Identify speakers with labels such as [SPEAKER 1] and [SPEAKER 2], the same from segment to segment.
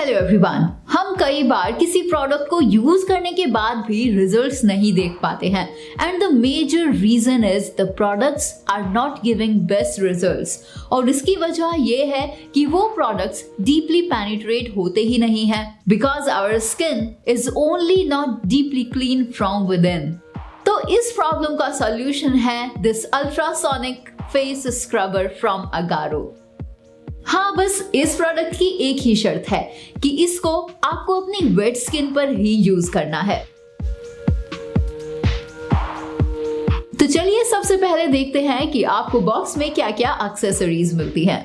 [SPEAKER 1] Hello everyone. हम कई बार किसी प्रोडक्ट को यूज करने के बाद भी रिजल्ट्स नहीं देख पाते हैं and the major reason is the products are not giving best results. और इसकी वजह ये है कि वो प्रोडक्ट्स डीपली पेनिट्रेट होते ही नहीं हैं because our skin is only not deeply clean from within. तो इस प्रॉब्लम का सॉल्यूशन है this ultrasonic face scrubber from Agaro. हाँ, बस इस प्रोडक्ट की एक ही शर्त है कि इसको आपको अपनी वेट स्किन पर ही यूज करना है। तो चलिए सबसे पहले देखते हैं कि आपको बॉक्स में क्या क्या एक्सेसरीज मिलती हैं।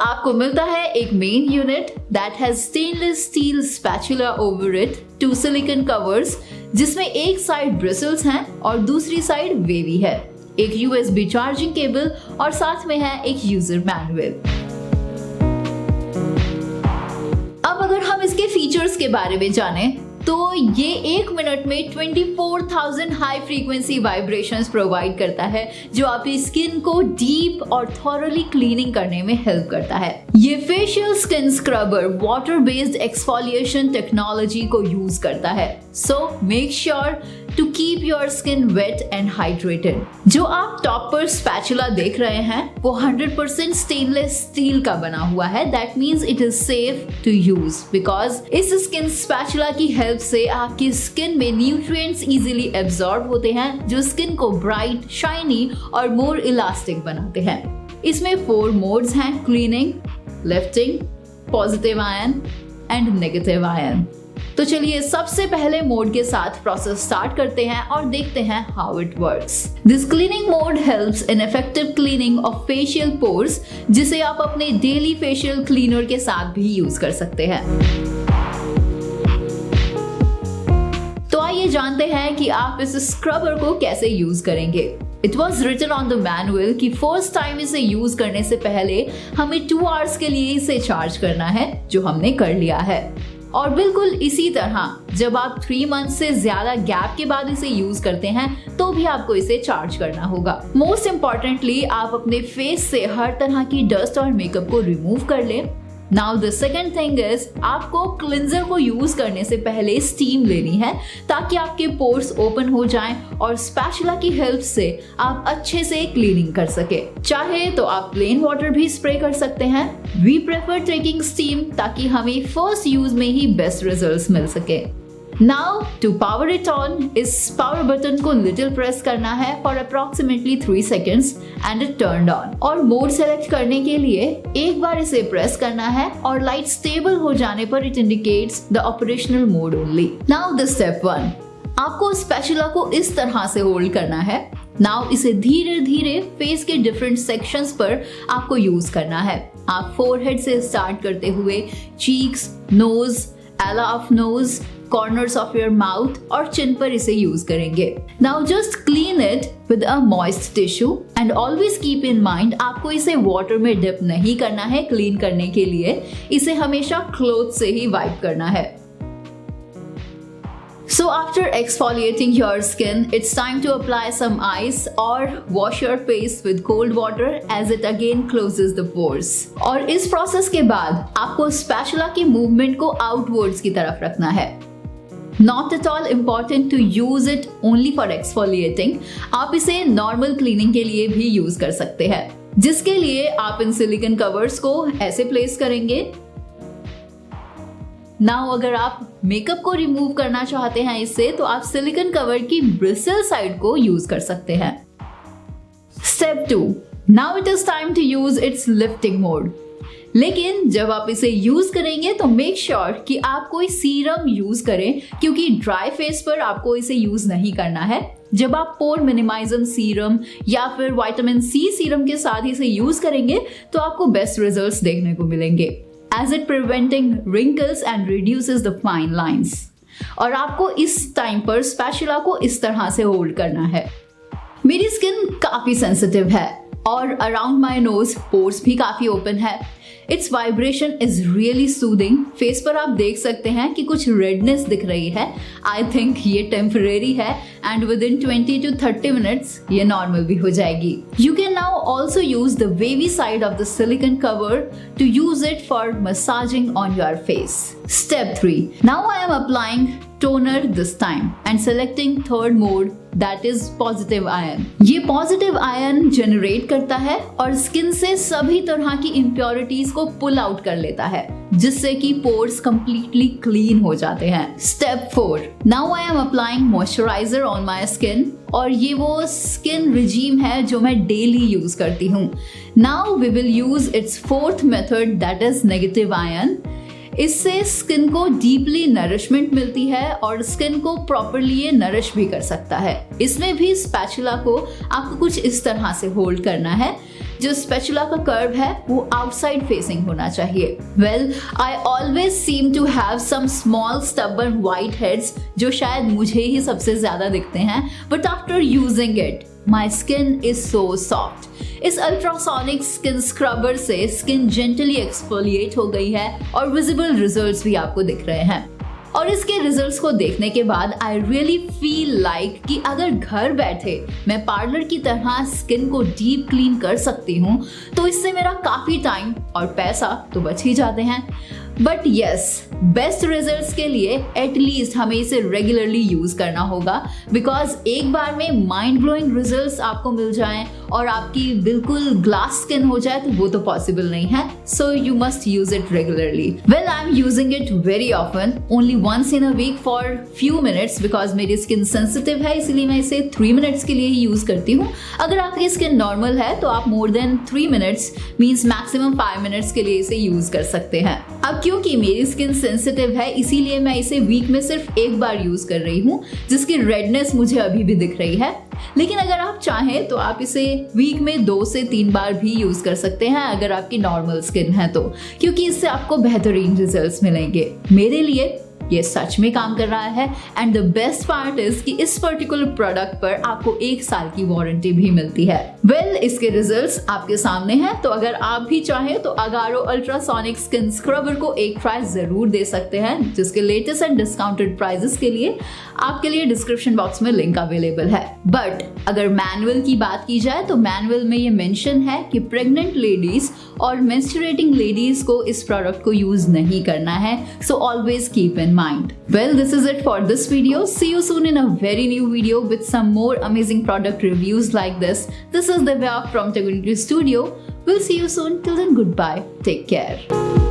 [SPEAKER 1] आपको मिलता है एक main unit that has stainless steel spatula over it, 2 silicon covers जिसमें एक साइड ब्रिसल्स हैं और दूसरी साइड वेवी है, एक USB चार्जिंग केबल और साथ में है एक यूजर मैनुअल। अब अगर हम इसके फीचर्स के बारे में जानें तो ये 1 मिनट में 24,000 हाई फ्रीक्वेंसी वाइब्रेशंस प्रोवाइड करता है जो आपकी स्किन को डीप और थॉरली क्लीनिंग करने में हेल्प करता है। ये facial skin scrubber water based exfoliation technology को यूज करता है। So make sure to keep your skin wet and hydrated. जो आप टॉप पर स्पैचुला देख रहे हैं वो 100% स्टेनलेस स्टील का बना हुआ है। That means it is safe to use because इस स्किन स्पैचुला की हेल्प से आपकी स्किन में न्यूट्रिएंट्स इजीली एब्जॉर्ब होते हैं जो स्किन को ब्राइट, शाइनी और मोर इलास्टिक बनाते हैं। इसमें 4 मोड्स हैं, cleaning, lifting, positive ion and negative ion. तो चलिए सबसे पहले मोड के साथ प्रोसेस स्टार्ट करते हैं और देखते हैं how it works. This cleaning mode helps in effective cleaning of facial pores जिसे आप अपने डेली फेशियल क्लीनर के साथ भी यूज कर सकते हैं। तो आइए जानते हैं कि आप इस स्क्रबर को कैसे यूज करेंगे। It was written on the manual कि फर्स्ट टाइम इसे यूज करने से पहले हमें 2 आवर्स के लिए इसे चार्ज करना है, जो हमने कर लिया है। और बिल्कुल इसी तरह जब आप 3 मंथ से ज्यादा गैप के बाद इसे यूज करते हैं तो भी आपको इसे चार्ज करना होगा। मोस्ट इम्पॉर्टेंटली आप अपने फेस से हर तरह की डस्ट और मेकअप को रिमूव कर लें। Now the second thing is आपको क्लिंजर को यूज करने से पहले स्टीम लेनी है ताकि आपके पोर्स ओपन हो जाएं और स्पैचुला की हेल्प से आप अच्छे से क्लीनिंग कर सके। चाहे तो आप प्लेन वाटर भी स्प्रे कर सकते हैं। वी प्रेफर टेकिंग स्टीम ताकि हमें फर्स्ट यूज में ही बेस्ट रिजल्ट्स मिल सके। Now to power it on, इस पावर बटन को लिटिल प्रेस करना है for approximately 3 seconds and it turned on। और मोड सेलेक्ट करने के लिए एक बार इसे प्रेस करना है और लाइट स्टेबल हो जाने पर it indicates the operational mode only। Now the step 1, आपको स्पैचुला को इस तरह से होल्ड करना है। नाउ इसे धीरे धीरे फेस के डिफरेंट सेक्शंस पर आपको यूज करना है। आप फोरहेड से स्टार्ट करते हुए चीक्स, नोज, एला of nose, corners of your mouth और चिन पर इसे यूज करेंगे। Now just clean it with a moist tissue and always keep in mind आपको इसे वाटर में डिप नहीं करना है। क्लीन करने के लिए इसे हमेशा क्लॉथ से ही वाइप करना है। So after exfoliating your skin, it's time to apply some ice or wash your face with cold water as it again closes the pores। और इस प्रोसेस के बाद आपको स्पैचुला की मूवमेंट को आउटवर्ड्स की तरफ रखना है। Not at all important to use it only for exfoliating। आप इसे नॉर्मल क्लीनिंग के लिए भी यूज कर सकते हैं, जिसके लिए आप इन सिलिकॉन कवर्स को ऐसे प्लेस करेंगे। नाउ अगर आप मेकअप को रिमूव करना चाहते हैं इससे तो आप सिलिकॉन कवर की ब्रिसल साइड को यूज कर सकते हैं। Step 2, now it is time to use its lifting mode. लेकिन जब आप इसे यूज करेंगे तो मेक श्योर कि आप कोई सीरम यूज करें क्योंकि ड्राई फेस पर आपको इसे यूज नहीं करना है। जब आप पोर मिनिमाइजम सीरम या फिर विटामिन C सीरम के साथ इसे यूज करेंगे तो आपको बेस्ट रिजल्ट्स देखने को मिलेंगे as it preventing wrinkles and reduces the fine lines। और आपको इस टाइम पर स्पैचुला को इस तरह से होल्ड करना है। मेरी स्किन काफी सेंसिटिव है और अराउंड माय नोज पोर्स भी काफी ओपन है। It's vibration is really soothing. Face पर आप देख सकते हैं कि कुछ रेडनेस दिख रही है। आई थिंक ये टेम्परेरी है and within 20 to 30 minutes ये नॉर्मल भी हो जाएगी। You can now also use the wavy side of the silicone cover to use it for massaging on your face. Step 3. Now I am applying toner this time and selecting third mode, that is positive ion. ये positive ion generate करता है और skin से सभी तरह की impurities को pull out कर लेता है, जिससे कि pores completely clean हो जाते हैं। Step 4. Now I am applying moisturizer on my skin और ये वो skin regime है जो मैं daily use करती हूँ। Now we will use its fourth method, that is negative ion. इससे स्किन को डीपली नरिशमेंट मिलती है और स्किन को प्रॉपरली ये नरिश भी कर सकता है। इसमें भी स्पैचुला को आपको कुछ इस तरह से होल्ड करना है, जो स्पैचुला का कर्व है वो आउटसाइड फेसिंग होना चाहिए। Well, I always seem to have some small stubborn whiteheads जो शायद मुझे ही सबसे ज्यादा दिखते हैं, but after using it my skin is so soft. इस अल्ट्रासोनिक स्किन स्क्रबर से स्किन जेंटली एक्सफोलिएट हो गई है और विजिबल रिजल्ट्स भी आपको दिख रहे हैं। और इसके रिजल्ट्स को देखने के बाद आई रियली फील लाइक कि अगर घर बैठे मैं पार्लर की तरह स्किन को डीप क्लीन कर सकती हूँ तो इससे मेरा काफ़ी टाइम और पैसा तो बच ही जाते हैं। बट यस, बेस्ट रिजल्ट्स के लिए एटलीस्ट हमें इसे रेगुलरली यूज करना होगा, बिकॉज एक बार में माइंड ब्लोइंग रिजल्ट्स आपको मिल जाएं और आपकी बिल्कुल ग्लास स्किन हो जाए तो वो तो पॉसिबल नहीं है। So you must use it regularly. Well, I am using it very often, only once in a week for few minutes, because मेरी स्किन सेंसिटिव है, इसलिए मैं इसे 3 मिनट्स के लिए ही यूज करती हूँ। अगर आपकी स्किन नॉर्मल है तो आप more than 3 minutes means maximum 5 minutes के लिए इसे यूज कर सकते हैं। अब क्योंकि मेरी स्किन सेंसिटिव है इसीलिए मैं इसे वीक में सिर्फ एक बार यूज कर रही हूँ, जिसकी रेडनेस मुझे अभी भी दिख रही है। लेकिन अगर आप चाहें तो आप इसे वीक में 2 से 3 बार भी यूज कर सकते हैं अगर आपकी नॉर्मल स्किन है तो, क्योंकि इससे आपको बेहतरीन रिजल्ट्स मिलेंगे। मेरे लिए ये सच में काम कर रहा है and the best part is कि इस पर्टिकुलर प्रोडक्ट पर आपको 1 साल की वारंटी भी मिलती है। वेल, इसके रिजल्ट्स आपके सामने हैं, तो अगर आप भी चाहें तो अगारो अल्ट्रासोनिक स्किन स्क्रबर को एक ट्राई जरूर दे सकते हैं, जिसके लेटेस्ट एंड डिस्काउंटेड प्राइसेस के लिए आपके लिए डिस्क्रिप्शन बॉक्स में लिंक अवेलेबल है। बट अगर मैनुअल की बात की जाए तो मैनुअल में ये मेंशन है कि प्रेग्नेंट लेडीज और मेंस्ट्रुएटिंग लेडीज को इस प्रोडक्ट को यूज नहीं करना है, so always keep in mind. Well, this is it for this video. See you soon in a very new video with some more amazing product reviews like this. This is Divya from Technology Studio. We'll see you soon. Till then, goodbye. Take care.